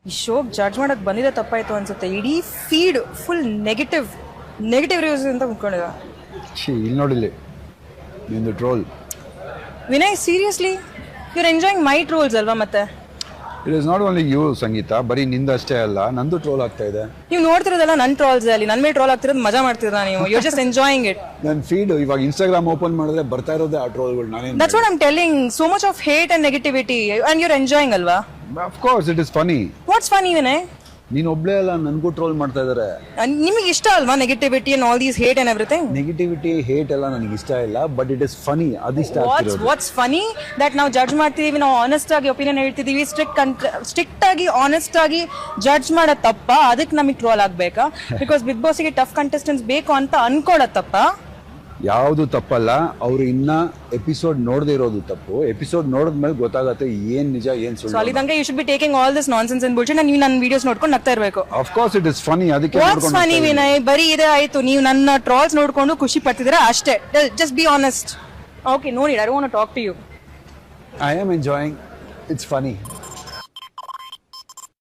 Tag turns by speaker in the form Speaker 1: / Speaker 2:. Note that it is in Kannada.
Speaker 1: ಈ ಶೋಗ್ ಜಡ್ಜ್ ಮಾಡಕ್ ಬಂದಿದೆ ತಪ್ಪಾಯ್ತು ಅನ್ಸುತ್ತೆ. ಇಡೀ ಫೀಡ್ ಫುಲ್ ನೆಗೆಟಿವ್ ರಿವ್ಯೂಸ್ ಅಂತ ಕುತ್ಕೊಂಡಿದ.
Speaker 2: ಇಲ್ಲಿ ನೋಡಿಲ್ಲಿ ನಿಂದು troll.
Speaker 1: Vinay seriously you are enjoying my trolls ಅಲ್ವಾ? ಮತ್ತೆ
Speaker 2: it is not only you Sangeetha, ಬರೀ ನಿಂದು ಅಷ್ಟೇ ಅಲ್ಲ, ನಂದು ಟ್ರೋಲ್ ಆಗ್ತಾ ಇದೆ.
Speaker 1: ನೀವು ನೋಡ್ತಿರೋದಲ್ಲ ನನ್ನ ಟ್ರೋಲ್ಸ್ ಅಲ್ಲಿ, ನನ್ನ ಮೇಲೆ ಟ್ರೋಲ್ ಆಗ್ತಿರೋದು ಮಜಾ ಮಾಡ್ತಿರಾ ನೀವು. You just enjoying it.
Speaker 2: ನನ್ನ ಫೀಡ್ ಇವಾಗ ಇನ್ಸ್ಟಾಗ್ರಾಮ್ ಓಪನ್ ಮಾಡಿದ್ರೆ ಬರ್ತಾ ಇರೋದೇ ಆ ಟ್ರೋಲ್ಗಳು. ನಾನೇನು
Speaker 1: that's what I am telling, so much of hate and negativity and you are enjoying ಅಲ್ವಾ?
Speaker 2: Of course it is funny.
Speaker 1: What's funny Vinay?
Speaker 2: ನೀನ್ ಒಬ್ಳೇ ಅಲ್ಲ, ನನ್ಗೂ ಟ್ರೋಲ್ ಮಾಡ್ತಾ ಇದಾರೆ.
Speaker 1: ನಿಮಗೆ ಇಷ್ಟ ಅಲ್ವಾ negativity and all these hate and everything?
Speaker 2: Negativity hate ಎಲ್ಲ ನನಗೆ ಇಷ್ಟ ಇಲ್ಲ, ಬಟ್ ಇಟ್ ಇಸ್ ಫನಿ. ಅದಿಷ್ಟ ಆಗ್ತಿರೋದು.
Speaker 1: ವಾಟ್ಸ್ ಫನಿ ದಟ್ ನಾವು ಜಡ್ಜ್ ಮಾಡ್ತಿದೀವಿ, ನಾವು ಆನೆಸ್ಟ್ ಆಗಿ ಒಪಿನಿಯನ್ ಹೇಳ್ತಿದೀವಿ, ಸ್ಟ್ರಿಕ್ಟ್ ಆಗಿ ಆನೆಸ್ಟ್ ಆಗಿ ಜಡ್ಜ್ ಮಾಡೋದ್ ತಪ್ಪ? ಅದಕ್ಕೆ ನಮಗೆ ಟ್ರೋಲ್ ಆಗ್ಬೇಕಾ? ಬಿಕಾಸ್ ಬಿಗ್ ಬಾಸ್ಗೆ ಟಫ್ ಕಂಟೆಸ್ಟೆಂಟ್ಸ್ ಬೇಕು ಅಂತ ಅನ್ಕೊಳ್ಳೋದ್ ತಪ್ಪ?
Speaker 2: ಯಾವುದು ತಪ್ಪಲ್ಲ, ಅವ್ರು ಇನ್ನ ಎಪಿಸೋಡ್ ನೋಡದೇ ಇರೋದು ತಪ್ಪು. ಎಪಿಸೋಡ್ ನೋಡಿದ್ಮೇಲೆ ಗೊತ್ತಾಗತ್ತೆ ಏನ್ ನಿಜ ಏನ್ ಸುಳ್ಳು.
Speaker 1: ಸೊ ಅಲ್ಲಿ ತನಕ you should be taking all this nonsense and bullshit. ನೀವು ನನ್ನ ವಿಡಿಯೋಸ್ ನೋಡ್ಕೊಂಡು ನಗ್ತಾ ಇರಬೇಕು.
Speaker 2: Of course it is funny. ಅದಕ್ಕೆ
Speaker 1: ವಾಟ್ಸ್ ಫನಿ ವಿನಯ್? ಬರೀ ಇದೆ ಆಯ್ತು, ನೀವು ನನ್ನ ಟ್ರಾಲ್ಸ್ ನೋಡ್ಕೊಂಡು ಖುಷಿ ಪಡ್ತಿದ್ದೀರಾ ಅಷ್ಟೇ. Just be honest. ಓಕೆ, ನೋಡಿ, I don't want to talk to you.
Speaker 2: I am enjoying. It's Ghani.